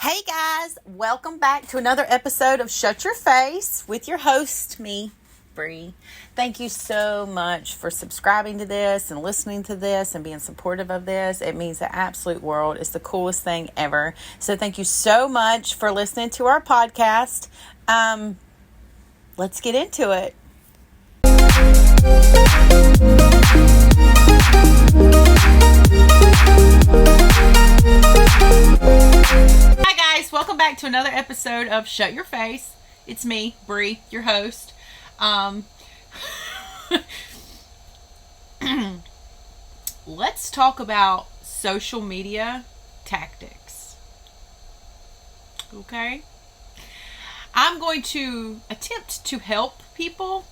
Hey guys, welcome back to another episode of Shut Your Face with your host, me, Bree. Thank you so much for subscribing to this and listening to this and being supportive of this. It means the absolute world. It's the coolest thing ever. So thank you so much for listening to our podcast. Let's get into it. Hi guys, welcome back to another episode of Shut Your Face. It's me, Bree, your host. Let's talk about social media tactics. Okay? I'm going to attempt to help people,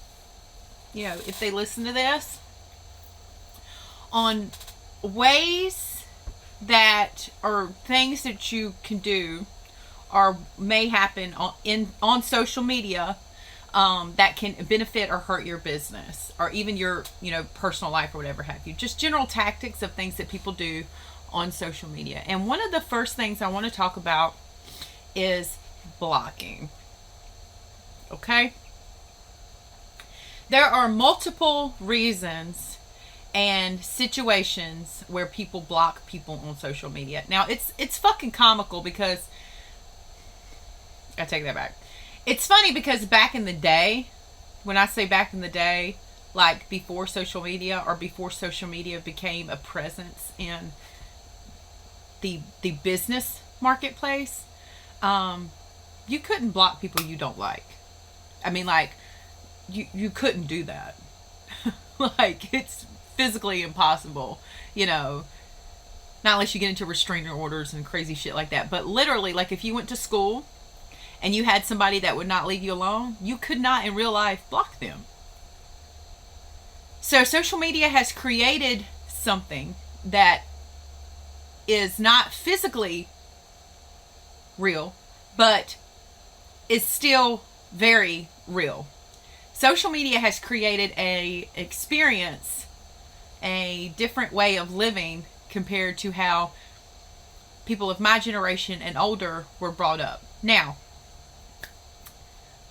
if they listen to this, on ways that or things that you can do or may happen on social media that can benefit or hurt your business or even your personal life or whatever have you. Just general tactics of things that people do on social media. And one of the first things I want to talk about is blocking. Okay? There are multiple reasons and situations where people block people on social media. Now, it's fucking comical because I take that back. It's funny because back in the day, when I say back in the day, like before social media or before social media became a presence in the business marketplace, you couldn't block people you don't like. I mean, like, you couldn't do that. Like, it's physically impossible, not unless you get into restraining orders and crazy shit like that. But literally, like, if you went to school and you had somebody that would not leave you alone, you could not in real life block them. So social media has created something that is not physically real, but is still very real. Social media has created a experience, a different way of living compared to how people of my generation and older were brought up. Now,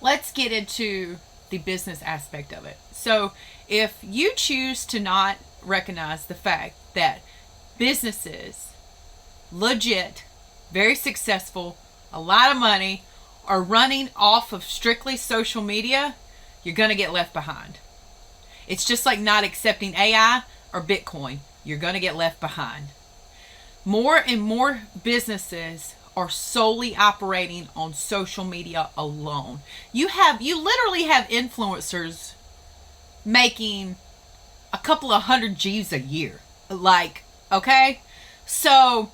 let's get into the business aspect of it. So, if you choose to not recognize the fact that businesses, legit, very successful, a lot of money, are running off of strictly social media, you're going to get left behind. It's just like not accepting AI or Bitcoin. You're going to get left behind. More and more businesses are solely operating on social media alone. You literally have influencers making a couple of hundred G's a year. Like, okay? So,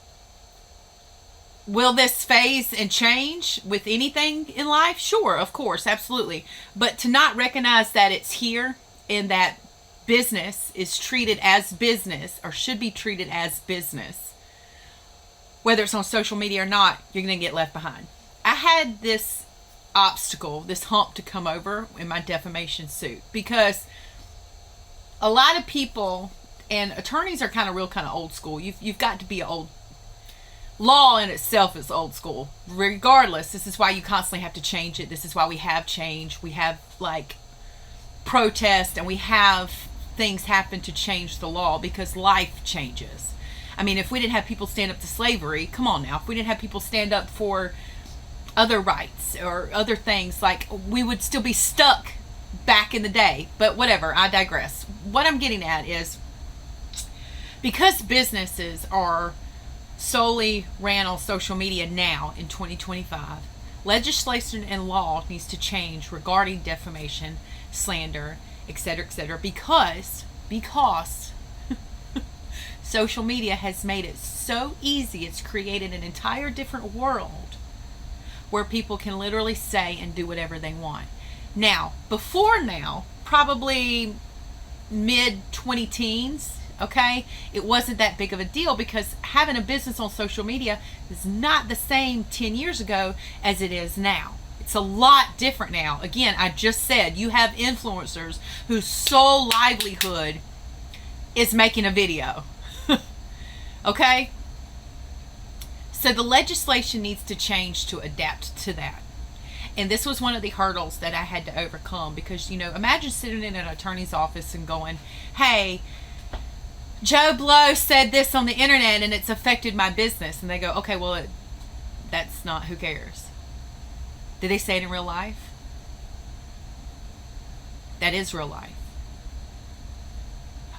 will this phase and change with anything in life? Sure, of course, absolutely. But to not recognize that it's here and that business is treated as business or should be treated as business, whether it's on social media or not, you're going to get left behind. I had this obstacle, this hump to come over in my defamation suit because a lot of people, and attorneys are kind of old school. You've got to be old. Law in itself is old school. Regardless, this is why you constantly have to change it. This is why we have change. We have protest and we have things happen to change the law because life changes. I mean, if we didn't have people stand up to slavery, come on now. If we didn't have people stand up for other rights or other things, we would still be stuck back in the day. But whatever, I digress. What I'm getting at is because businesses are solely ran on social media now in 2025, legislation and law needs to change regarding defamation, slander, etc., because social media has made it so easy. It's created an entire different world where people can literally say and do whatever they want. Now, probably mid-20 teens, okay, it wasn't that big of a deal because having a business on social media is not the same 10 years ago as it is now. It's a lot different now. Again, I just said you have influencers whose sole livelihood is making a video. Okay? So the legislation needs to change to adapt to that. And this was one of the hurdles that I had to overcome because, imagine sitting in an attorney's office and going, hey, Joe Blow said this on the internet and it's affected my business. And they go, okay, well, that's not, who cares? Did they say it in real life? That is real life.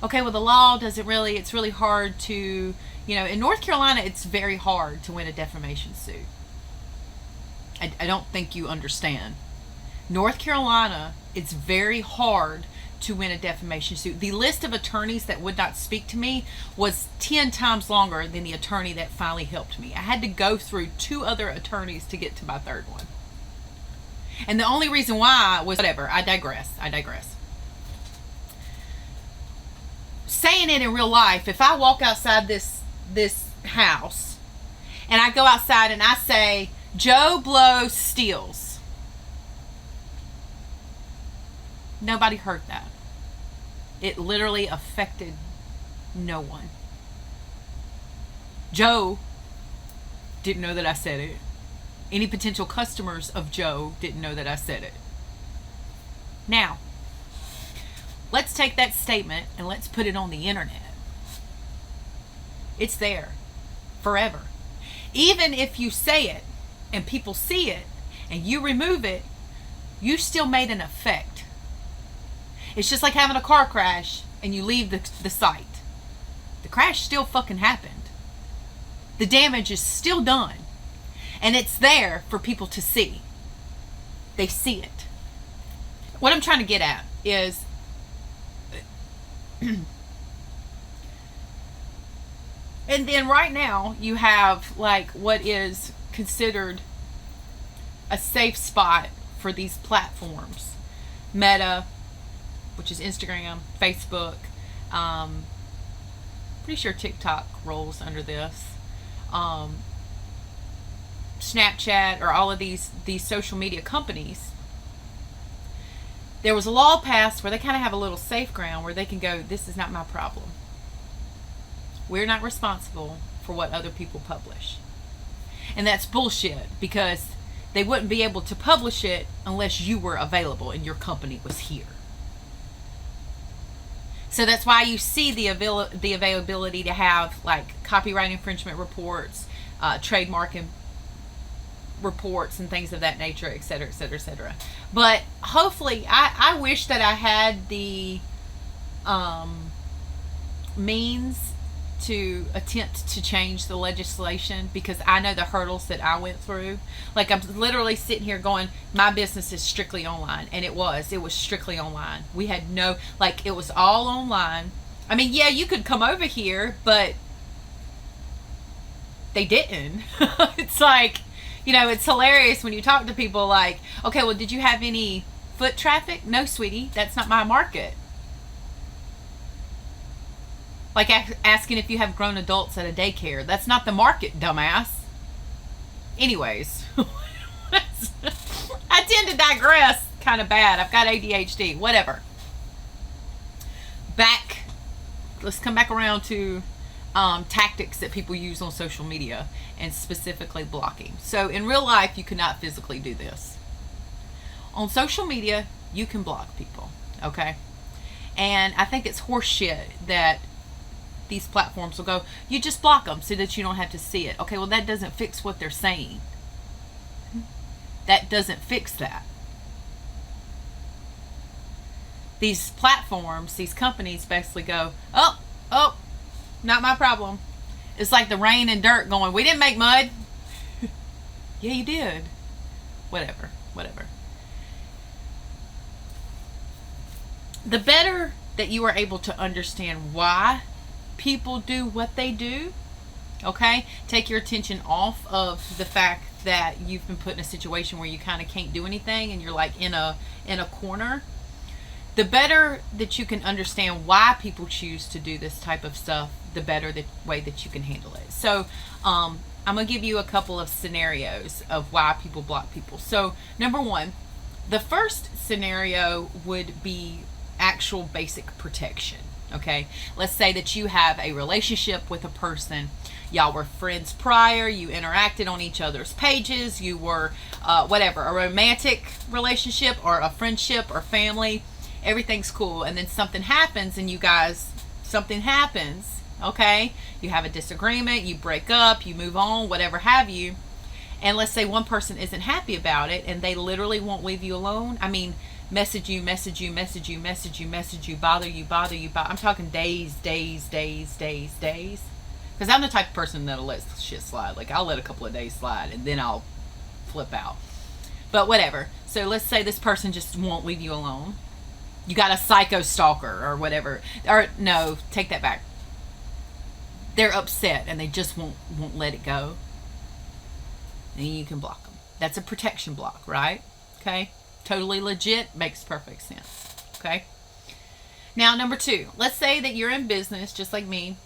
Okay, well, the law doesn't really, it's really hard to, in North Carolina, it's very hard to win a defamation suit. I don't think you understand. North Carolina, it's very hard to win a defamation suit. The list of attorneys that would not speak to me was 10 times longer than the attorney that finally helped me. I had to go through 2 other attorneys to get to my 3rd one. And the only reason why was whatever. I digress. Saying it in real life, if I walk outside this house and I go outside and I say, Joe Blow steals. Nobody heard that. It literally affected no one. Joe didn't know that I said it. Any potential customers of Joe didn't know that I said it. Now, let's take that statement and let's put it on the internet. It's there forever. Even if you say it and people see it and you remove it, you still made an effect. It's just like having a car crash and you leave the site. The crash still fucking happened. The damage is still done. And it's there for people to see. They see it. What I'm trying to get at is and then right now you have like what is considered a safe spot for these platforms. Meta, which is Instagram, Facebook, pretty sure TikTok rolls under this, Snapchat, or all of these social media companies. There was a law passed where they kind of have a little safe ground where they can go, this is not my problem. We're not responsible for what other people publish. And that's bullshit, because they wouldn't be able to publish it unless you were available and your company was here. So that's why you see the availability to have like copyright infringement reports, trademark reports and things of that nature, et cetera, et cetera, et cetera. But hopefully, I wish that I had the means to attempt to change the legislation, because I know the hurdles that I went through. Like, I'm literally sitting here going, my business is strictly online. And it was strictly online. We had no, like, it was all online. I mean, yeah, you could come over here, but they didn't. It's like, it's hilarious when you talk to people like, okay, well, did you have any foot traffic? No, sweetie, that's not my market. Like asking if you have grown adults at a daycare. That's not the market, dumbass. Anyways, I tend to digress kind of bad. I've got ADHD, whatever. Let's come back around to tactics that people use on social media, and specifically blocking. So in real life, you cannot physically do this. On social media, you can block people, okay? And I think it's horseshit that these platforms will go, you just block them so that you don't have to see it. Okay, well, that doesn't fix what they're saying. That doesn't fix that. These platforms, these companies basically go, oh, not my problem. It's like the rain and dirt going, we didn't make mud. Yeah, you did. Whatever. The better that you are able to understand why people do what they do, okay? Take your attention off of the fact that you've been put in a situation where you kind of can't do anything and you're like in a corner. The better that you can understand why people choose to do this type of stuff, the better the way that you can handle it. So I'm going to give you a couple of scenarios of why people block people. So number one, the first scenario would be actual basic protection. Okay, let's say that you have a relationship with a person. Y'all were friends prior, you interacted on each other's pages, you were whatever, a romantic relationship or a friendship or family. Everything's cool, and then something happens, and something happens, okay? You have a disagreement, you break up, you move on, whatever have you. And let's say one person isn't happy about it, and they literally won't leave you alone. I mean, message you, bother you. I'm talking days. Because I'm the type of person that'll let shit slide. Like, I'll let a couple of days slide, and then I'll flip out. But whatever. So let's say this person just won't leave you alone. You got a psycho stalker or whatever. Or no, take that back. They're upset and they just won't let it go. And you can block them. That's a protection block, right? Okay. Totally legit. Makes perfect sense. Okay. Now, number 2. Let's say that you're in business just like me,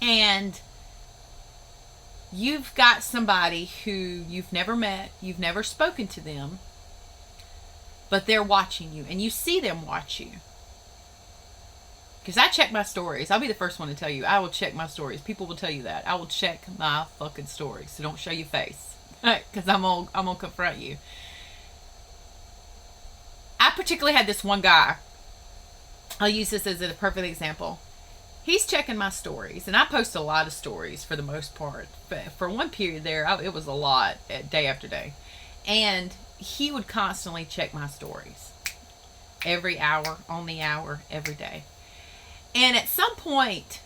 and you've got somebody who you've never met, you've never spoken to them, but they're watching you, and you see them watch you. Because I check my stories. I'll be the first one to tell you. I will check my stories. People will tell you that. I will check my fucking stories. So don't show your face. Because I'm gonna confront you. I particularly had this one guy. I'll use this as a perfect example. He's checking my stories. And I post a lot of stories for the most part. But for one period there, it was a lot, day after day. And he would constantly check my stories. Every hour, on the hour, every day. And at some point,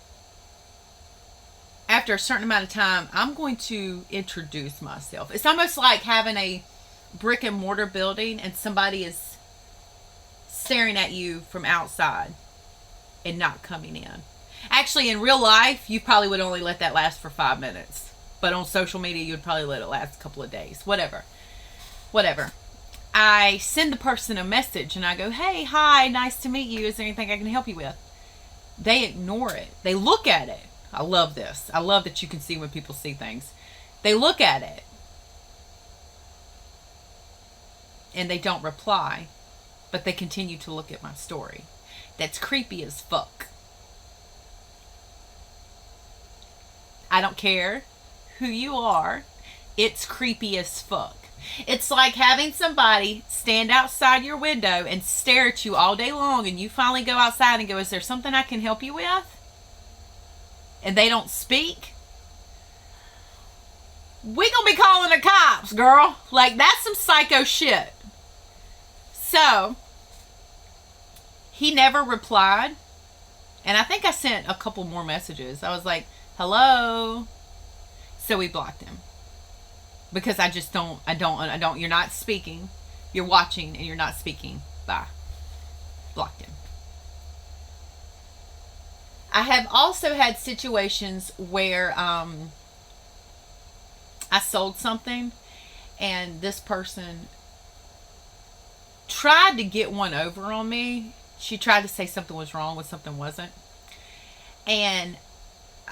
after a certain amount of time, I'm going to introduce myself. It's almost like having a brick and mortar building and somebody is staring at you from outside and not coming in. Actually, in real life, you probably would only let that last for 5 minutes. But on social media, you'd probably let it last a couple of days. Whatever. I send the person a message and I go, hey, hi, nice to meet you. Is there anything I can help you with? They ignore it. They look at it. I love this. I love that you can see when people see things. They look at it. And they don't reply. But they continue to look at my story. That's creepy as fuck. I don't care who you are. It's creepy as fuck. It's like having somebody stand outside your window and stare at you all day long, and you finally go outside and go, is there something I can help you with? And they don't speak. We gonna be calling the cops, girl. Like, that's some psycho shit. So, he never replied. And I think I sent a couple more messages. I was like, hello. So we blocked him. Because I don't, you're not speaking. You're watching and you're not speaking. Bye. Blocked him. I have also had situations where I sold something and this person tried to get one over on me. She tried to say something was wrong when something wasn't. And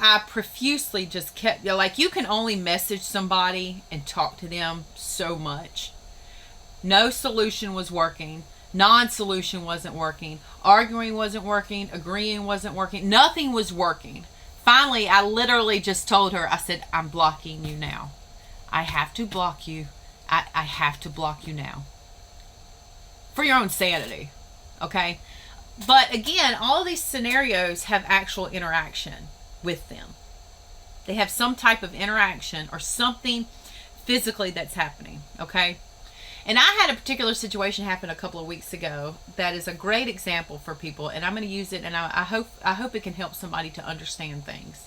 I profusely just kept, like, you can only message somebody and talk to them so much. No solution was working. Non-solution wasn't working. Arguing wasn't working. Agreeing wasn't working. Nothing was working. Finally, I literally just told her, I said, I'm blocking you now. I have to block you. I have to block you now. For your own sanity. Okay? But again, all of these scenarios have actual interaction with them. They have some type of interaction or something physically that's happening. Okay? And I had a particular situation happen a couple of weeks ago that is a great example for people, and I'm going to use it, and I hope it can help somebody to understand things.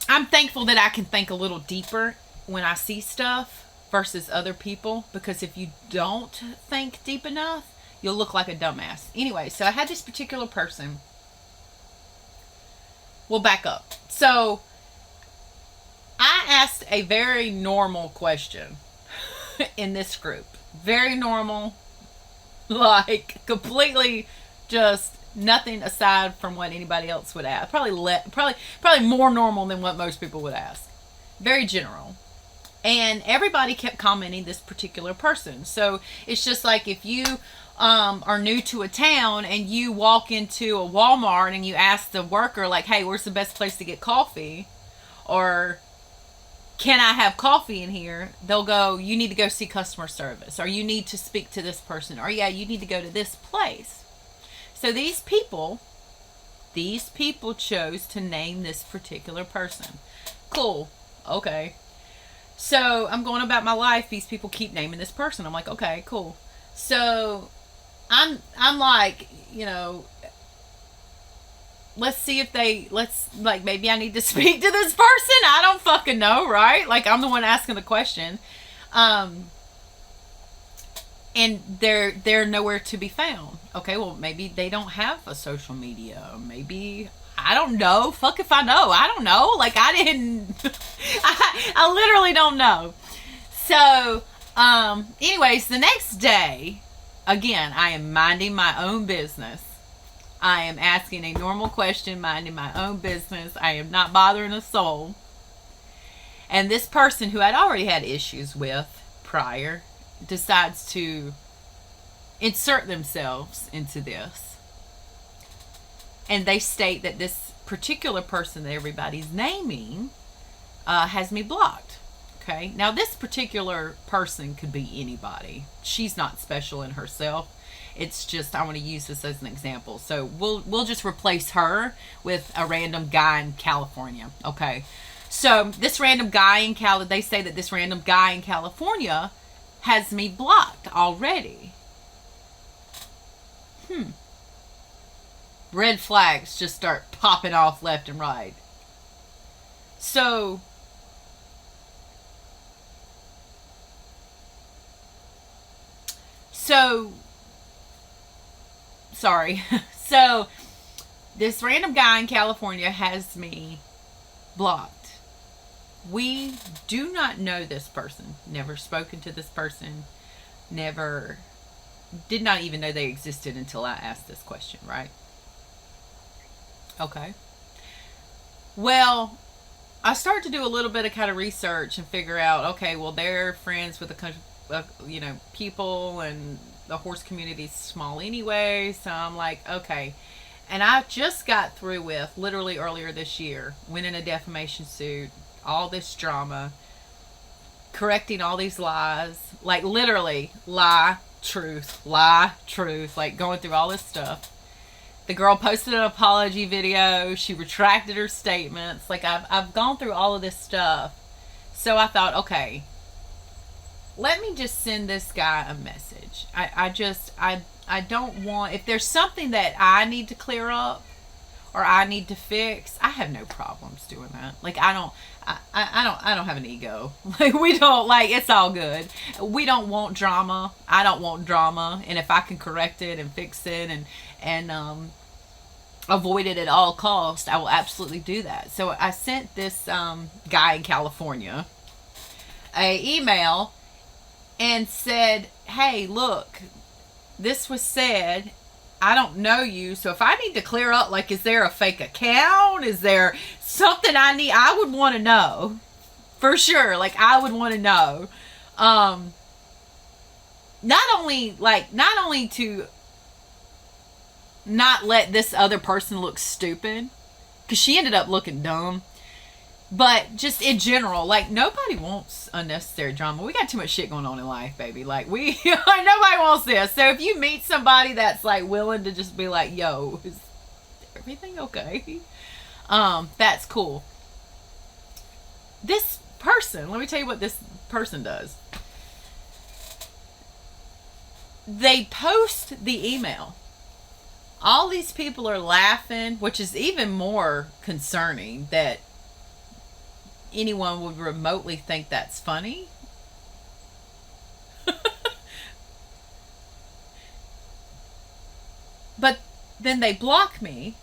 I'm thankful that I can think a little deeper when I see stuff versus other people, because if you don't think deep enough, you'll look like a dumbass. Anyway, so I had this particular person. We'll back up. So I asked a very normal question in this group. Very normal. Like, completely just nothing aside from what anybody else would ask. Probably more normal than what most people would ask. Very general. And everybody kept commenting this particular person. So it's just like if you are new to a town and you walk into a Walmart and you ask the worker, like, hey, where's the best place to get coffee? Or can I have coffee in here? They'll go, you need to go see customer service, or you need to speak to this person, or yeah, you need to go to this place. So these people chose to name this particular person. Cool. Okay. So I'm going about my life. These people keep naming this person. I'm like, okay, cool. So I'm like, let's see if maybe I need to speak to this person. I don't fucking know, right? Like, I'm the one asking the question. And they're nowhere to be found. Okay, well, maybe they don't have a social media. Maybe, I don't know. Fuck if I know. I don't know. Like, I didn't, I literally don't know. So, anyways, the next day, again, I am minding my own business. I am asking a normal question, minding my own business. I am not bothering a soul. And this person who I'd already had issues with prior decides to insert themselves into this. And they state that this particular person that everybody's naming has me blocked. Okay, now this particular person could be anybody. She's not special in herself. It's just, I want to use this as an example. So we'll just replace her with a random guy in California. Okay, so this random guy in they say that this random guy in California has me blocked already. Red flags just start popping off left and right. So sorry. So this random guy in California has me blocked. We do not know this person. Never spoken to this person. Did not even know they existed until I asked this question, right? Okay. Well, I start to do a little bit of kind of research and figure out, okay, well, they're friends with people, and the horse community is small anyway. So I'm like, okay. And I just got through with, literally earlier this year, winning a defamation suit, all this drama, correcting all these lies, like literally lie, truth, like going through all this stuff. The girl posted an apology video. She retracted her statements. Like, I've gone through all of this stuff. So I thought, okay, let me just send this guy a message. I don't want, if there's something that I need to clear up or I need to fix, I have no problems doing that. Like, I don't have an ego. Like, we don't, like, it's all good. We don't want drama. I don't want drama. And if I can correct it and fix it and avoid it at all costs, I will absolutely do that. So I sent this guy in California a email and said, hey, look, this was said. I don't know you, so if I need to clear up, like, is there a fake account? Is there something I would want to know. For sure. Like, I would want to know. Not only to not let this other person look stupid, because she ended up looking dumb, but just in general, like, nobody wants unnecessary drama. We got too much shit going on in life, baby. Like, nobody wants this. So if you meet somebody that's, like, willing to just be like, yo, is everything okay? That's cool. This person, let me tell you what this person does. They post the email. All these people are laughing, which is even more concerning that anyone would remotely think that's funny. But then they block me.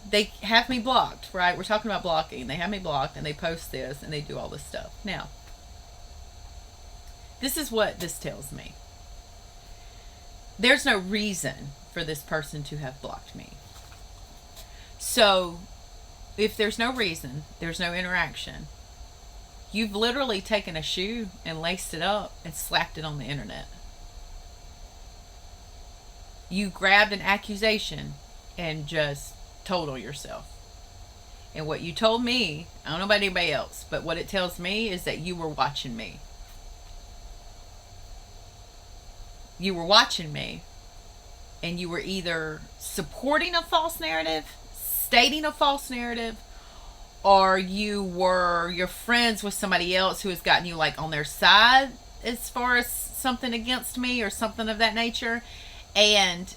They have me blocked, right? We're talking about blocking. They have me blocked, and they post this, and they do all this stuff. Now, this is what this tells me. There's no reason for this person to have blocked me. So, if there's no reason, there's no interaction, you've literally taken a shoe and laced it up and slapped it on the internet. You grabbed an accusation and just told on yourself. And what you told me, I don't know about anybody else, but what it tells me is that you were watching me. You were watching me, and you were either supporting a false narrative, stating a false narrative, or you're friends with somebody else who has gotten you like on their side as far as something against me or something of that nature. And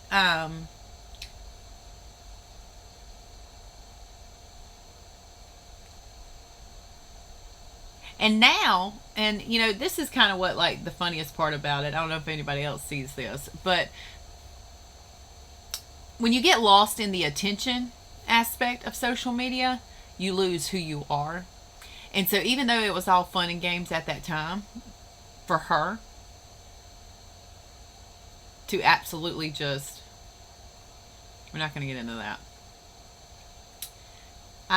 now, and you know, this is kind of what, like, the funniest part about it. I don't know if anybody else sees this, but when you get lost in the attention aspect of social media, you lose who you are. And so even though it was all fun and games at that time for her to absolutely just, we're not going to get into that.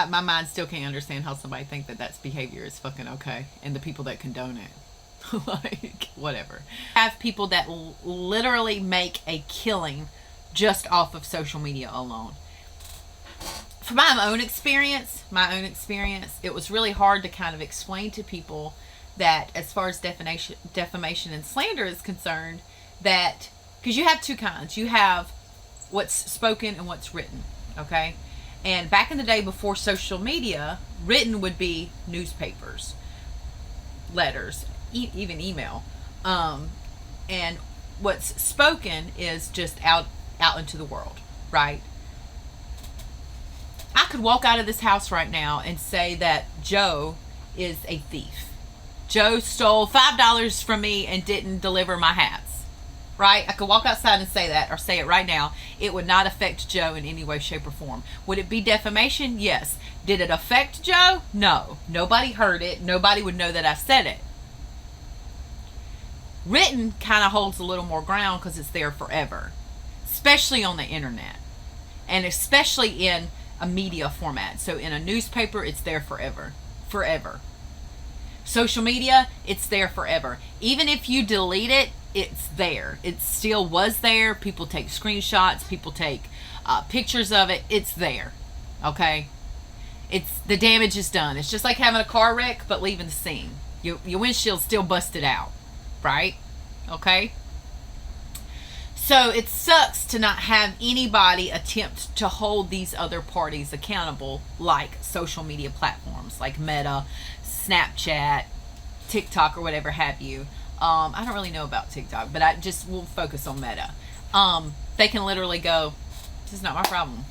My mind still can't understand how somebody think that that's behavior is fucking okay, and the people that condone it. Like, whatever. Have people that literally make a killing just off of social media alone. From my own experience, it was really hard to kind of explain to people that as far as defamation and slander is concerned, that, because you have two kinds. You have what's spoken and what's written, okay? And back in the day before social media, written would be newspapers, letters, even email. And what's spoken is just out into the world, right? I could walk out of this house right now and say that Joe is a thief. Joe stole $5 from me and didn't deliver my hats. Right? I could walk outside and say that, or say it right now. It would not affect Joe in any way, shape, or form. Would it be defamation? Yes. Did it affect Joe? No. Nobody heard it. Nobody would know that I said it. Written kind of holds a little more ground because it's there forever. Especially on the internet. And especially in a media format. So in a newspaper, it's there forever. Forever. Social media, it's there forever. Even if you delete it, it's there. It still was there. People take screenshots. People take pictures of it. It's there. Okay? It's, the damage is done. It's just like having a car wreck, but leaving the scene. Your windshield's still busted out. Right? Okay? So it sucks to not have anybody attempt to hold these other parties accountable, like social media platforms like Meta, Snapchat, TikTok, or whatever have you. I don't really know about TikTok, but I just will focus on Meta. They can literally go, this is not my problem.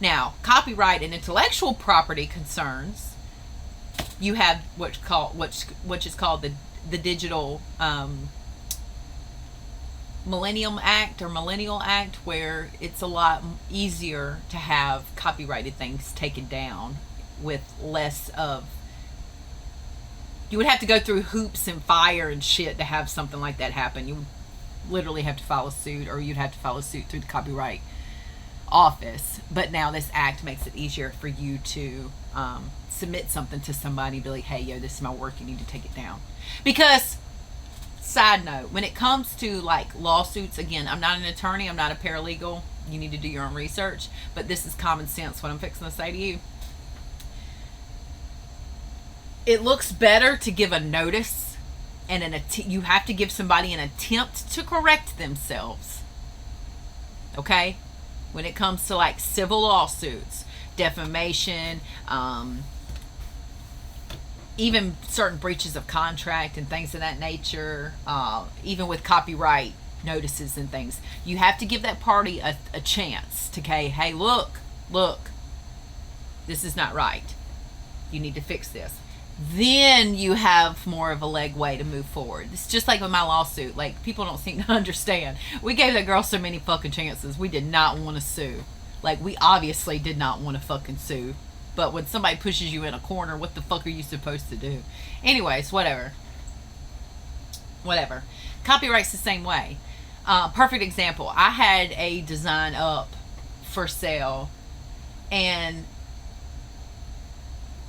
Now, copyright and intellectual property concerns, you have which is called the Digital Millennium Act, or Millennial Act, where it's a lot easier to have copyrighted things taken down with less of, you would have to go through hoops and fire and shit to have something like that happen. You would literally have to file a suit, or you'd have to file a suit through the Copyright Office. But now this act makes it easier for you to submit something to somebody and be like, hey, yo, this is my work, you need to take it down. Because, side note, when it comes to like lawsuits, again, I'm not an attorney, I'm not a paralegal, you need to do your own research, but this is common sense what I'm fixing to say to you. It looks better to give a notice, and you have to give somebody an attempt to correct themselves. Okay? When it comes to like civil lawsuits, defamation, even certain breaches of contract and things of that nature, even with copyright notices and things, you have to give that party a chance to, okay, hey, look, this is not right. You need to fix this. Then you have more of a legway to move forward. It's just like with my lawsuit. Like, people don't seem to understand. We gave that girl so many fucking chances. We did not want to sue. Like, we obviously did not want to fucking sue. But when somebody pushes you in a corner, what the fuck are you supposed to do? Anyways, whatever. Copyright's the same way. Perfect example. I had a design up for sale, and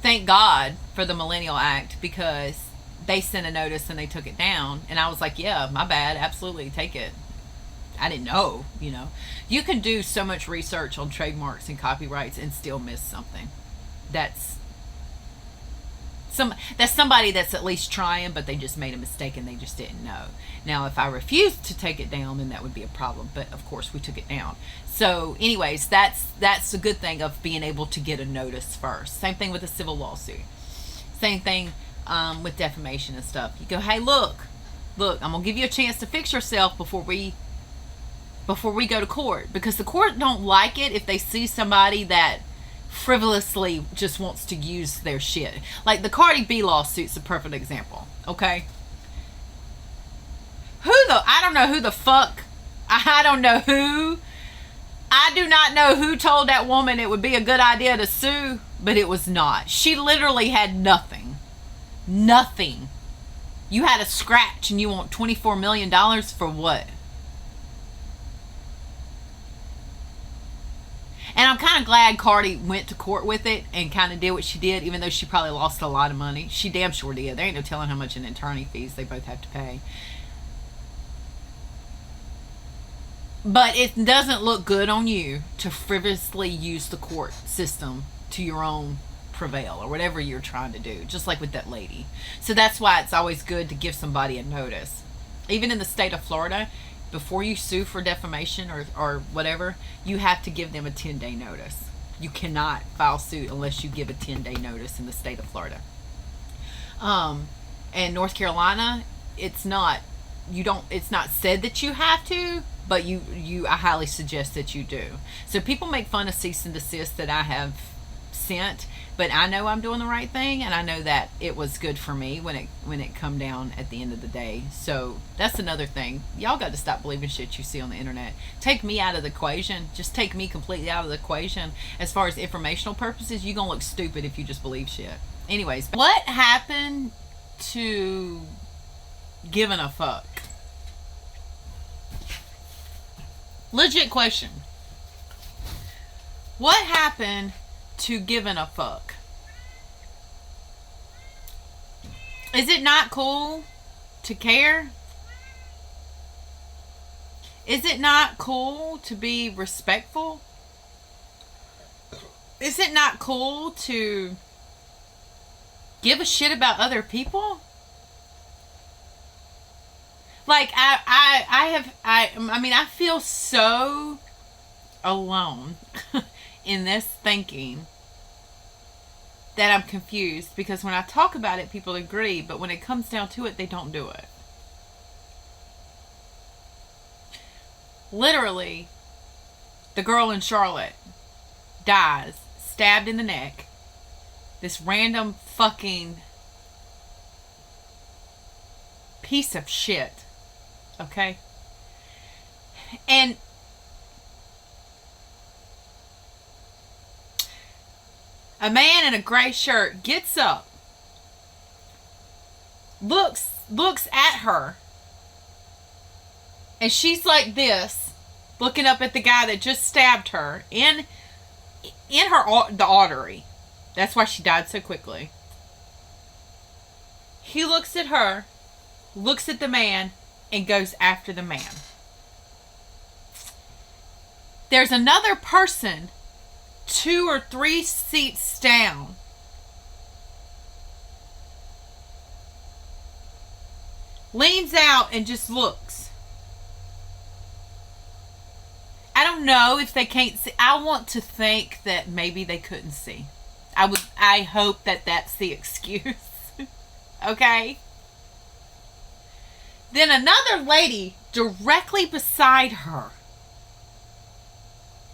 thank God for the Millennial Act, because they sent a notice and they took it down, and I was like, yeah, my bad, absolutely, take it. I didn't know, you know. You can do so much research on trademarks and copyrights and still miss something. That's that's somebody that's at least trying, but they just made a mistake and they just didn't know. Now, if I refused to take it down, then that would be a problem. But of course, we took it down. So, anyways, that's a good thing of being able to get a notice first. Same thing with a civil lawsuit. Same thing with defamation and stuff. You go, hey, look, I'm gonna give you a chance to fix yourself before we go to court, because the court don't like it if they see somebody that frivolously just wants to use their shit. Like the Cardi B lawsuit's a perfect example. Okay, I don't know who the fuck. I don't know who. I do not know who told that woman it would be a good idea to sue, but it was not. She literally had nothing. Nothing. You had a scratch and you want $24 million for what? And I'm kind of glad Cardi went to court with it and kind of did what she did, even though she probably lost a lot of money. She damn sure did. There ain't no telling how much in attorney fees they both have to pay. But it doesn't look good on you to frivolously use the court system to your own prevail or whatever you're trying to do, just like with that lady. So that's why it's always good to give somebody a notice. Even in the state of Florida, before you sue for defamation or whatever, you have to give them a 10-day notice. You cannot file suit unless you give a 10-day notice in the state of Florida. And North Carolina, it's not said that you have to, but I highly suggest that you do. So people make fun of cease and desist that I have sent, but I know I'm doing the right thing, and I know that it was good for me when it come down at the end of the day. So that's another thing. Y'all got to stop believing shit you see on the internet. Take me out of the equation. Just take me completely out of the equation. As far as informational purposes, you're gonna look stupid if you just believe shit. Anyways, what happened to giving a fuck? Legit question. What happened to giving a fuck? Is it not cool to care? Is it not cool to be respectful? Is it not cool to give a shit about other people? Like I feel so alone in this thinking that I'm confused, because when I talk about it, people agree, but when it comes down to it, they don't do it. Literally, the girl in Charlotte dies, stabbed in the neck. This random fucking piece of shit. Okay? And a man in a gray shirt gets up, looks at her, and she's like this, looking up at the guy that just stabbed her in the artery. That's why she died so quickly. He looks at her, looks at the man, and goes after the man. There's another person 2 or 3 seats down, leans out and just looks. I don't know if they can't see. I want to think that maybe they couldn't see. I hope that that's the excuse. Okay? Then another lady directly beside her.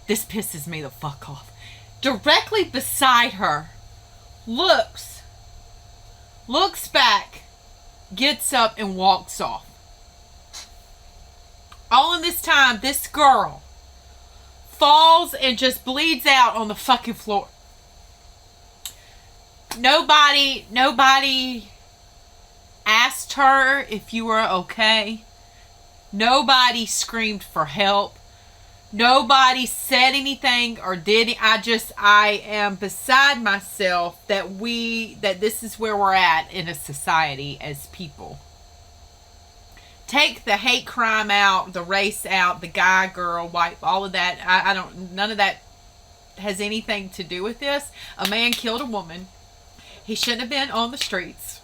This pisses me the fuck off. Directly beside her, looks back, gets up and walks off. All in this time, this girl falls and just bleeds out on the fucking floor. Nobody asked her if you were okay. Nobody screamed for help. Nobody said anything or did. I am beside myself that this is where we're at in a society as people. take the hate crime out, the race out, the guy, girl, white, all of that. I don't, none of that has anything to do with this. A man killed a woman. He shouldn't have been on the streets.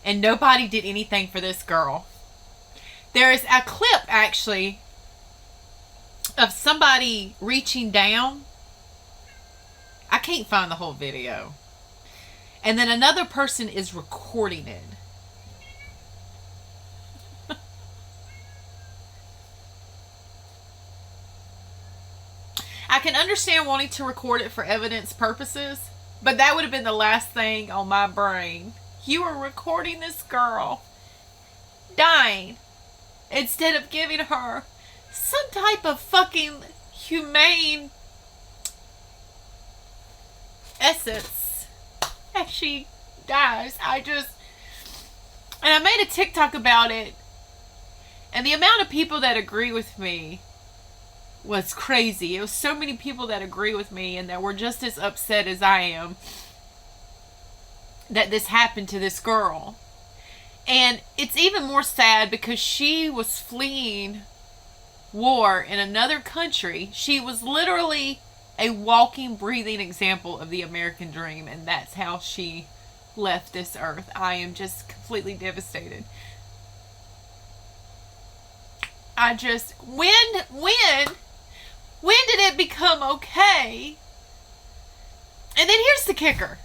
And nobody did anything for this girl. There is a clip, actually, of somebody reaching down. I can't find the whole video. And then another person is recording it. I can understand wanting to record it for evidence purposes, but that would have been the last thing on my brain. You were recording this girl dying instead of giving her some type of fucking humane essence as she dies. And I made a TikTok about it, and the amount of people that agree with me was crazy. It was so many people that agree with me and that were just as upset as I am that this happened to this girl. And it's even more sad because she was fleeing war in another country. She was literally a walking, breathing example of the American dream, and that's how she left this earth. I am just completely devastated. When did it become okay? And then here's the kicker.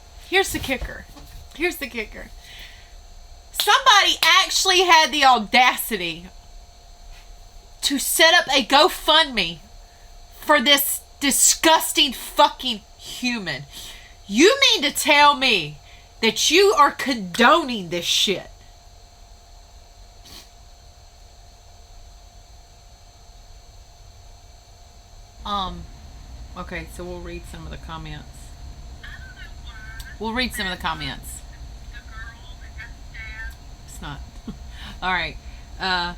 Somebody actually had the audacity to set up a GoFundMe for this disgusting fucking human. You mean to tell me that you are condoning this shit? Okay, so we'll read some of the comments. It's not. Alright. I've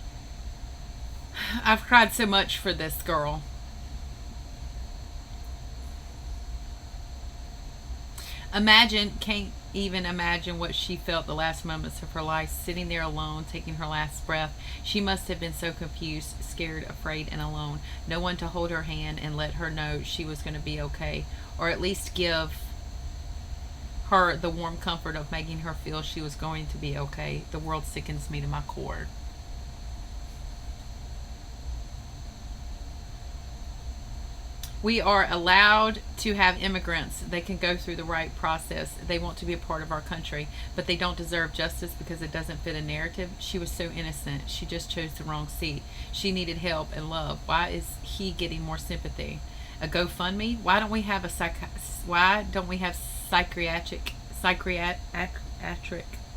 cried so much for this girl. Can't even imagine what she felt the last moments of her life, sitting there alone, taking her last breath. She must have been so confused, scared, afraid, and alone. No one to hold her hand and let her know she was going to be okay, or at least give her the warm comfort of making her feel she was going to be okay. The world sickens me to my core. We are allowed to have immigrants. They can go through the right process. They want to be a part of our country, but they don't deserve justice because it doesn't fit a narrative. She was so innocent. She just chose the wrong seat. She needed help and love. Why is he getting more sympathy? A GoFundMe? Why don't we have psychiatric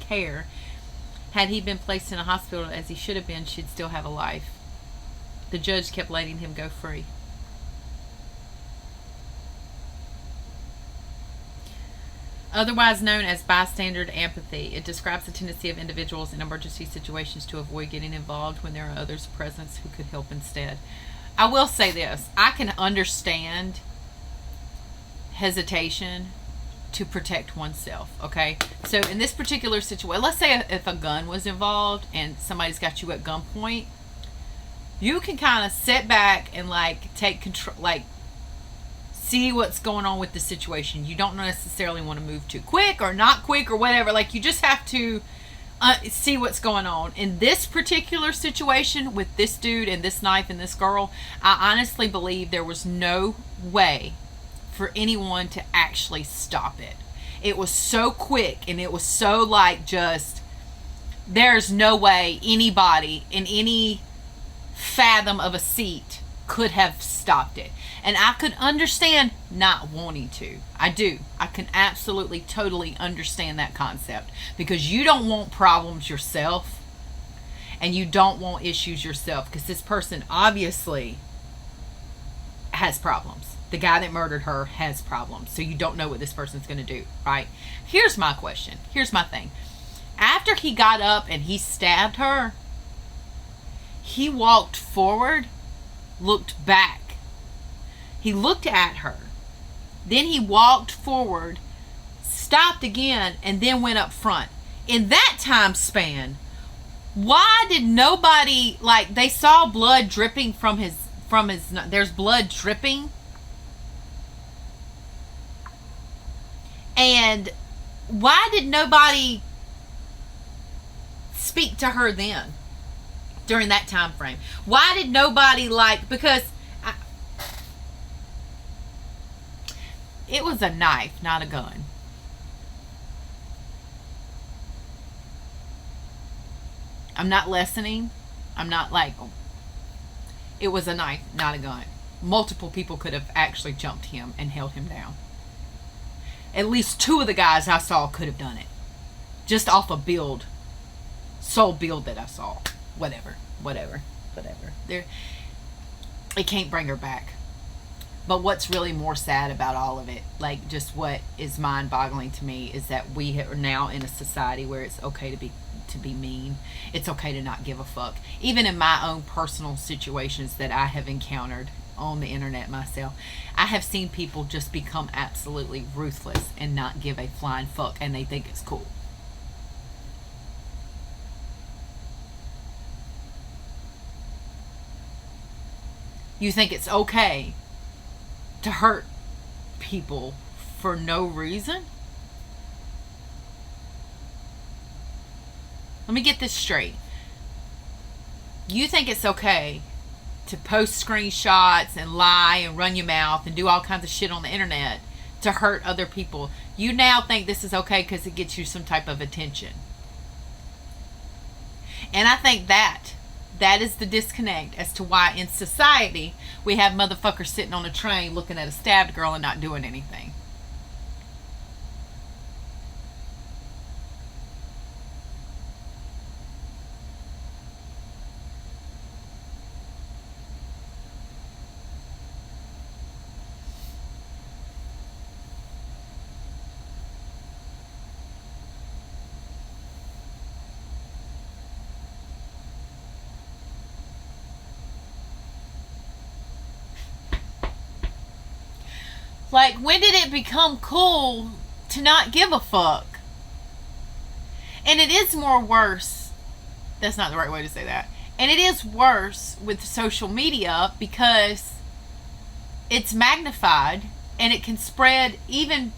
care? Had he been placed in a hospital as he should have been, she'd still have a life. The judge kept letting him go free. Otherwise known as bystander empathy, it describes the tendency of individuals in emergency situations to avoid getting involved when there are others present who could help instead. I will say this. I can understand hesitation to protect oneself, okay? So in this particular situation, let's say if a gun was involved and somebody's got you at gunpoint, you can kind of sit back and take control, see what's going on with the situation. You don't necessarily want to move too quick or not quick or whatever. You just have to see what's going on. In this particular situation with this dude and this knife and this girl, I honestly believe there was no way for anyone to actually stop it. It was so quick and it was so there's no way anybody in any fathom of a seat could have stopped it. And I could understand not wanting to. I do. I can absolutely, totally understand that concept. Because you don't want problems yourself. And you don't want issues yourself. Because this person obviously has problems. The guy that murdered her has problems. So you don't know what this person's going to do. Right? Here's my question. Here's my thing. After he got up and he stabbed her, he walked forward, looked back. He looked at her. Then he walked forward, stopped again, and then went up front. In that time span, Why did nobody, like, they saw blood dripping from his, there's blood dripping, and why did nobody speak to her then during that time frame? Why did nobody, like, because it was a knife, not a gun. I'm not lessening. I'm not like, it was a knife, not a gun. Multiple people could have actually jumped him and held him down. At least two of the guys I saw could have done it. Just off a build. Sole build that I saw. Whatever. There, it can't bring her back. But what's really more sad about all of it, like, just what is mind-boggling to me, is that we are now in a society where it's okay to be mean. It's okay to not give a fuck. Even in my own personal situations that I have encountered on the internet myself, I have seen people just become absolutely ruthless and not give a flying fuck, and they think it's cool. You think it's okay to hurt people for no reason? Let me get this straight. You think it's okay to post screenshots and lie and run your mouth and do all kinds of shit on the internet to hurt other people. You now think this is okay because it gets you some type of attention. And I think that is the disconnect as to why in society we have motherfuckers sitting on a train looking at a stabbed girl and not doing anything. Like, when did it become cool to not give a fuck? And it is more worse. That's not the right way to say that. And it is worse with social media because it's magnified and it can spread even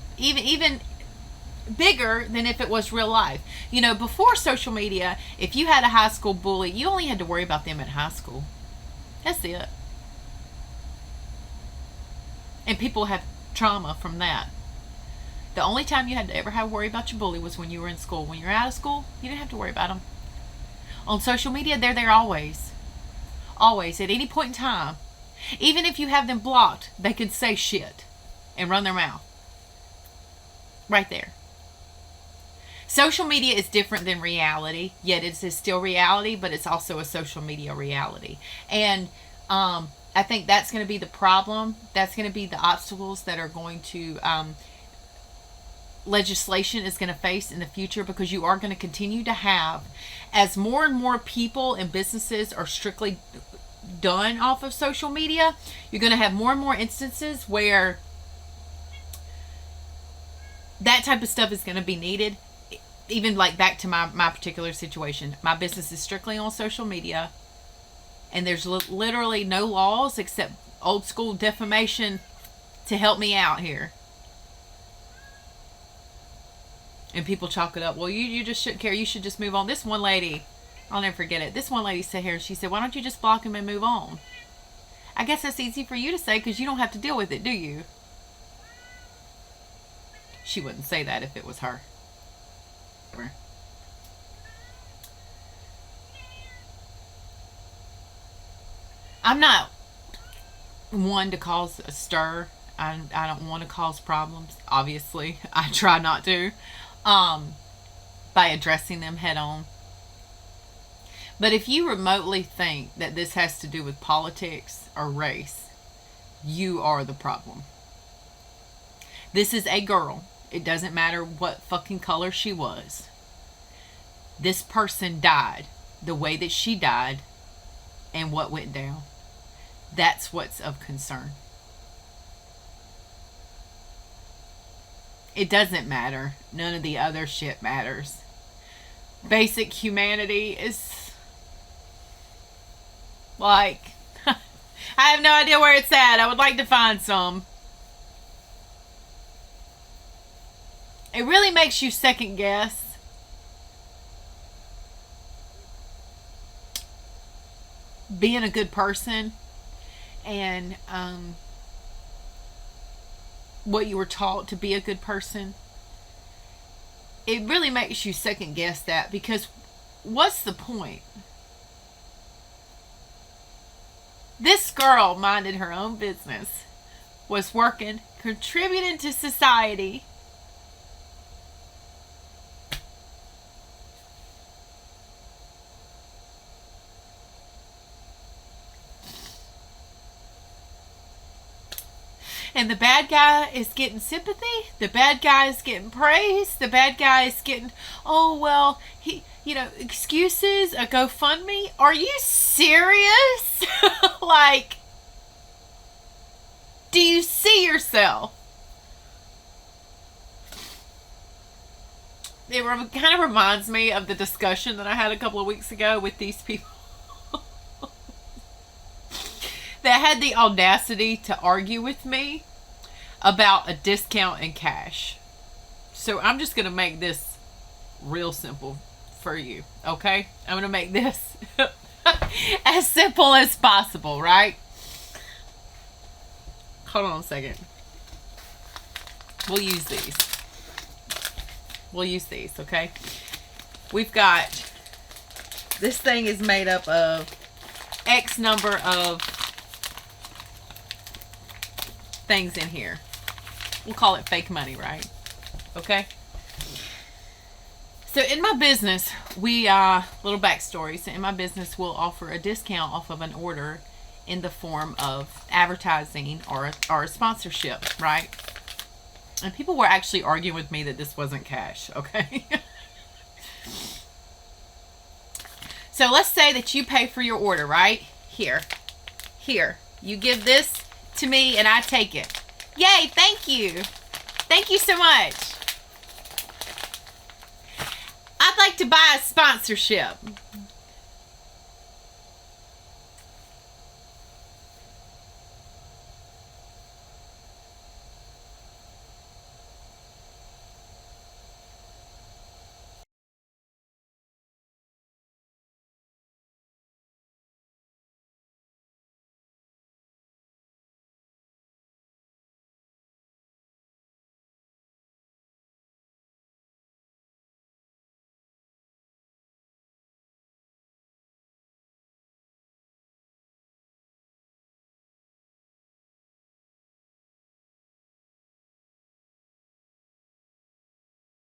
bigger than if it was real life. You know, before social media, if you had a high school bully, you only had to worry about them in high school. That's it. And people have trauma from that. The only time you had to ever have to worry about your bully was when you were in school. When you're out of school, you didn't have to worry about them. On social media, they're there always. Always, at any point in time. Even if you have them blocked, they can say shit and run their mouth. Right there. Social media is different than reality, yet it is still reality, but it's also a social media reality. And I think that's going to be the problem. That's going to be the obstacles that are going to legislation is going to face in the future, because you are going to continue to have, as more and more people and businesses are strictly done off of social media, you're going to have more and more instances where that type of stuff is going to be needed. Even like back to my particular situation, my business is strictly on social media. And there's literally no laws except old school defamation to help me out here. And people chalk it up. Well, you just shouldn't care. You should just move on. This one lady, I'll never forget it. This one lady sat here and she said, why don't you just block him and move on? I guess that's easy for you to say because you don't have to deal with it, do you? She wouldn't say that if it was her. I'm not one to cause a stir. I don't want to cause problems, obviously. I try not to, by addressing them head on. But if you remotely think that this has to do with politics or race, you are the problem. This is a girl. It doesn't matter what fucking color she was. This person died the way that she died and what went down. That's what's of concern. It doesn't matter. None of the other shit matters. Basic humanity is Like, I have no idea where it's at. I would like to find some. It really makes you second guess being a good person and what you were taught to be a good person. It really makes you second guess that, because what's the point? This girl minded her own business, was working, contributing to society. And the bad guy is getting sympathy. The bad guy is getting praise. The bad guy is getting, oh, well, excuses, a GoFundMe. Are you serious? Like, do you see yourself? It kind of reminds me of the discussion that I had a couple of weeks ago with these people that had the audacity to argue with me about a discount in cash. So I'm just going to make this real simple for you, okay? I'm going to make this as simple as possible, right? Hold on a second. We'll use these, okay? We've got, this thing is made up of X number of things in here. We'll call it fake money, right? Okay. So in my business, little backstory. So in my business, we'll offer a discount off of an order in the form of advertising or a sponsorship, right? And people were actually arguing with me that this wasn't cash, okay? So let's say that you pay for your order, right? Here. You give this to me and I take it. Yay, thank you. Thank you so much. I'd like to buy a sponsorship.